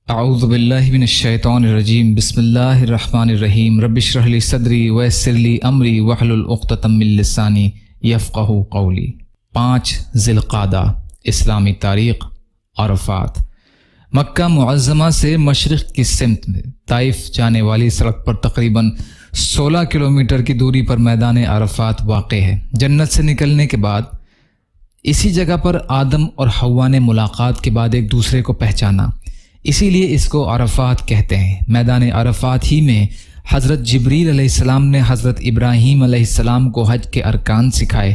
اعوذ باللہ من الشیطان الرجیم بسم اللہ الرحمن الرحیم رب اشرح لی صدری ویسر لی امری واحلل عقدۃ من لسانی یفقہوا قولی۔ 5 ذی القعدہ، اسلامی تاریخ۔ عرفات مکہ معظمہ سے مشرق کی سمت میں طائف جانے والی سڑک پر تقریباً 16 کلومیٹر کی دوری پر میدان عرفات واقع ہے۔ جنت سے نکلنے کے بعد اسی جگہ پر آدم اور حوا نے ملاقات کے بعد ایک دوسرے کو پہچانا، اسی لیے اس کو عرفات کہتے ہیں۔ میدان عرفات ہی میں حضرت جبریل علیہ السلام نے حضرت ابراہیم علیہ السلام کو حج کے ارکان سکھائے۔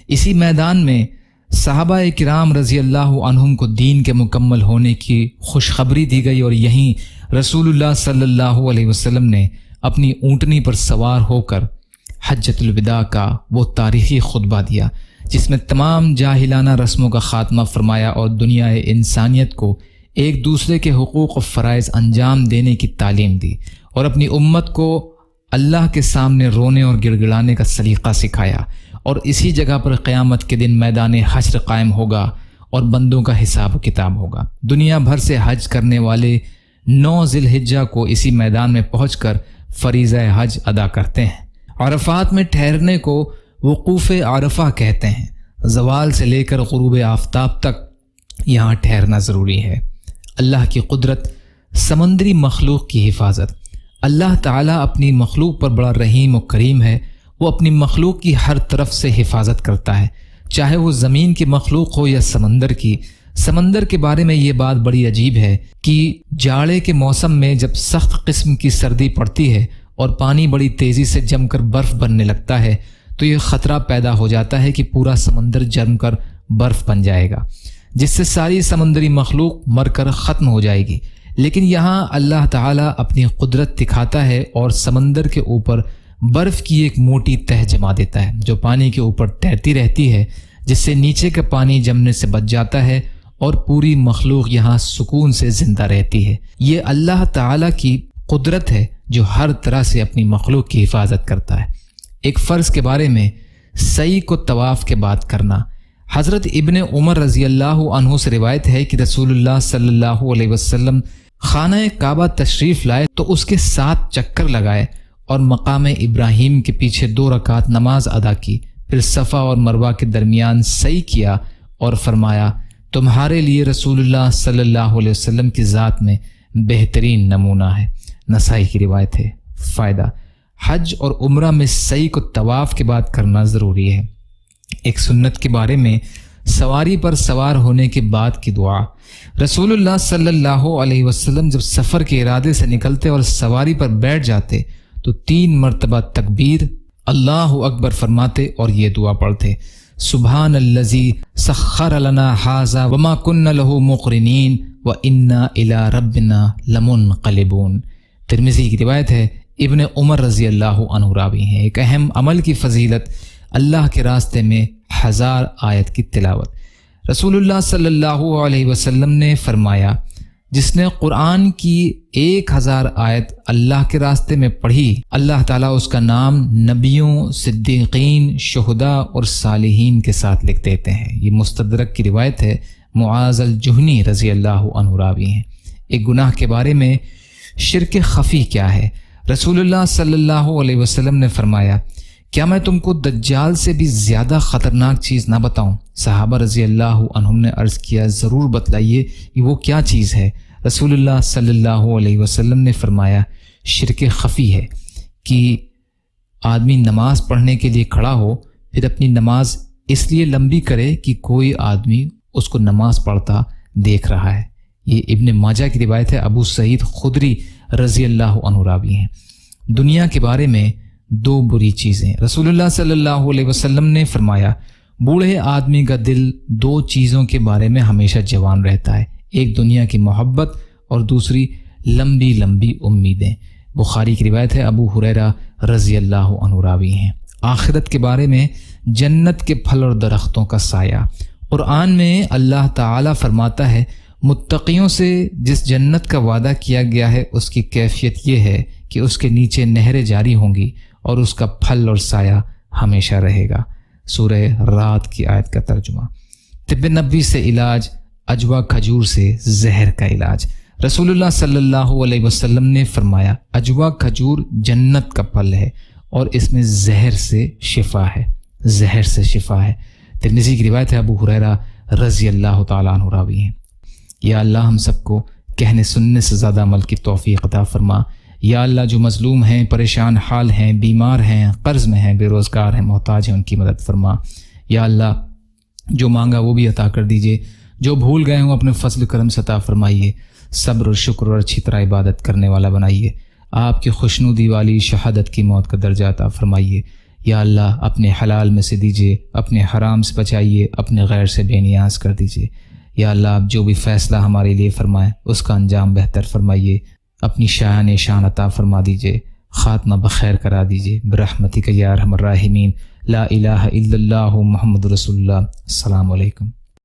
اسی میدان میں صحابہ کرام رضی اللہ عنہم کو دین کے مکمل ہونے کی خوشخبری دی گئی، اور یہیں رسول اللہ صلی اللہ علیہ وسلم نے اپنی اونٹنی پر سوار ہو کر حجۃ الوداع کا وہ تاریخی خطبہ دیا جس میں تمام جاہلانہ رسموں کا خاتمہ فرمایا اور دنیا انسانیت کو ایک دوسرے کے حقوق و فرائض انجام دینے کی تعلیم دی، اور اپنی امت کو اللہ کے سامنے رونے اور گڑ گڑانے کا سلیقہ سکھایا۔ اور اسی جگہ پر قیامت کے دن میدان حشر قائم ہوگا اور بندوں کا حساب و کتاب ہوگا۔ دنیا بھر سے حج کرنے والے 9 ذی الحجہ کو اسی میدان میں پہنچ کر فریضہ حج ادا کرتے ہیں۔ عرفات میں ٹھہرنے کو وقوف عرفہ کہتے ہیں۔ زوال سے لے کر غروب آفتاب تک یہاں ٹھہرنا ضروری ہے۔ اللہ کی قدرت، سمندری مخلوق کی حفاظت۔ اللہ تعالیٰ اپنی مخلوق پر بڑا رحیم و کریم ہے۔ وہ اپنی مخلوق کی ہر طرف سے حفاظت کرتا ہے، چاہے وہ زمین کی مخلوق ہو یا سمندر کی۔ سمندر کے بارے میں یہ بات بڑی عجیب ہے کہ جاڑے کے موسم میں جب سخت قسم کی سردی پڑتی ہے اور پانی بڑی تیزی سے جم کر برف بننے لگتا ہے تو یہ خطرہ پیدا ہو جاتا ہے کہ پورا سمندر جم کر برف بن جائے گا، جس سے ساری سمندری مخلوق مر کر ختم ہو جائے گی۔ لیکن یہاں اللہ تعالیٰ اپنی قدرت دکھاتا ہے اور سمندر کے اوپر برف کی ایک موٹی تہ جما دیتا ہے جو پانی کے اوپر تیرتی رہتی ہے، جس سے نیچے کا پانی جمنے سے بچ جاتا ہے اور پوری مخلوق یہاں سکون سے زندہ رہتی ہے۔ یہ اللہ تعالیٰ کی قدرت ہے جو ہر طرح سے اپنی مخلوق کی حفاظت کرتا ہے۔ ایک فرض کے بارے میں سعی کو طواف کے بعد کرنا۔ حضرت ابن عمر رضی اللہ عنہ سے روایت ہے کہ رسول اللہ صلی اللہ علیہ وسلم خانہ کعبہ تشریف لائے تو اس کے 7 چکر لگائے اور مقام ابراہیم کے پیچھے 2 رکعت نماز ادا کی، پھر صفا اور مروہ کے درمیان سعی کیا اور فرمایا، تمہارے لیے رسول اللہ صلی اللہ علیہ وسلم کی ذات میں بہترین نمونہ ہے۔ نسائی کی روایت ہے۔ فائدہ: حج اور عمرہ میں سعی کو طواف کے بعد کرنا ضروری ہے۔ ایک سنت کے بارے میں سواری پر سوار ہونے کے بعد کی دعا۔ رسول اللہ صلی اللہ علیہ وسلم جب سفر کے ارادے سے نکلتے اور سواری پر بیٹھ جاتے تو 3 مرتبہ تکبیر اللہ اکبر فرماتے اور یہ دعا پڑھتے، سبحان الذی سخر لنا ھذا وما كنا له مقرنین وانا الی ربنا لمنقلبون۔ ترمذی کی روایت ہے۔ ابن عمر رضی اللہ عنہ راوی ہیں۔ ایک اہم عمل کی فضیلت اللہ کے راستے میں 1000 آیت کی تلاوت۔ رسول اللہ صلی اللہ علیہ وسلم نے فرمایا، جس نے قرآن کی 1000 آیت اللہ کے راستے میں پڑھی، اللہ تعالیٰ اس کا نام نبیوں، صدیقین، شہداء اور صالحین کے ساتھ لکھ دیتے ہیں۔ یہ مستدرک کی روایت ہے۔ معاذ الجہنی رضی اللہ عنہ راوی ہیں۔ ایک گناہ کے بارے میں شرک خفی کیا ہے؟ رسول اللہ صلی اللہ علیہ وسلم نے فرمایا، کیا میں تم کو دجال سے بھی زیادہ خطرناک چیز نہ بتاؤں؟ صحابہ رضی اللہ عنہم نے عرض کیا، ضرور بتلائیے کہ وہ کیا چیز ہے؟ رسول اللہ صلی اللہ علیہ وسلم نے فرمایا، شرک خفی ہے کہ آدمی نماز پڑھنے کے لیے کھڑا ہو، پھر اپنی نماز اس لیے لمبی کرے کہ کوئی آدمی اس کو نماز پڑھتا دیکھ رہا ہے۔ یہ ابن ماجہ کی روایت ہے۔ ابو سعید خدری رضی اللہ عنہ راوی ہیں۔ دنیا کے بارے میں 2 بری چیزیں۔ رسول اللہ صلی اللہ علیہ وسلم نے فرمایا، بوڑھے آدمی کا دل 2 چیزوں کے بارے میں ہمیشہ جوان رہتا ہے، ایک دنیا کی محبت اور دوسری لمبی لمبی امیدیں۔ بخاری کی روایت ہے۔ ابو ہریرہ رضی اللہ عنہ راوی ہیں۔ آخرت کے بارے میں جنت کے پھل اور درختوں کا سایہ۔ قرآن میں اللہ تعالیٰ فرماتا ہے، متقیوں سے جس جنت کا وعدہ کیا گیا ہے اس کی کیفیت یہ ہے کہ اس کے نیچے نہریں جاری ہوں گی اور اس کا پھل اور سایہ ہمیشہ رہے گا۔ سورہ رات کی آیت کا ترجمہ۔ طب نبوی سے علاج، اجوا کھجور سے زہر کا علاج۔ رسول اللہ صلی اللہ علیہ وسلم نے فرمایا عجوا کھجور جنت کا پھل ہے اور اس میں زہر سے شفا ہے، زہر سے شفا ہے۔ ترمذی کی روایت ہے، ابو ہریرہ رضی اللہ تعالیٰ عنہ راوی ہیں۔ یا اللہ ہم سب کو کہنے سننے سے زیادہ عمل کی توفیق عطا فرما۔ یا اللہ جو مظلوم ہیں، پریشان حال ہیں، بیمار ہیں، قرض میں ہیں، بے روزگار ہیں، محتاج ہیں، ان کی مدد فرما۔ یا اللہ جو مانگا وہ بھی عطا کر دیجئے، جو بھول گئے ہوں اپنے فضل کرم سے عطا فرمائیے، صبر اور شکر اور اچھی طرح عبادت کرنے والا بنائیے، آپ کی خوشنودی والی شہادت کی موت کا درجہ عطا فرمائیے۔ یا اللہ اپنے حلال میں سے دیجئے، اپنے حرام سے بچائیے، اپنے غیر سے بے نیاز کر دیجئے۔ یا اللہ آپ جو بھی فیصلہ ہمارے لیے فرمائیں اس کا انجام بہتر فرمائیے، اپنی شان عطا فرما دیجئے، خاتمہ بخیر کرا دیجئے، برحمتک یا ارحم الراحمین۔ لا الہ الا اللہ محمد رسول اللہ۔ السلام علیکم۔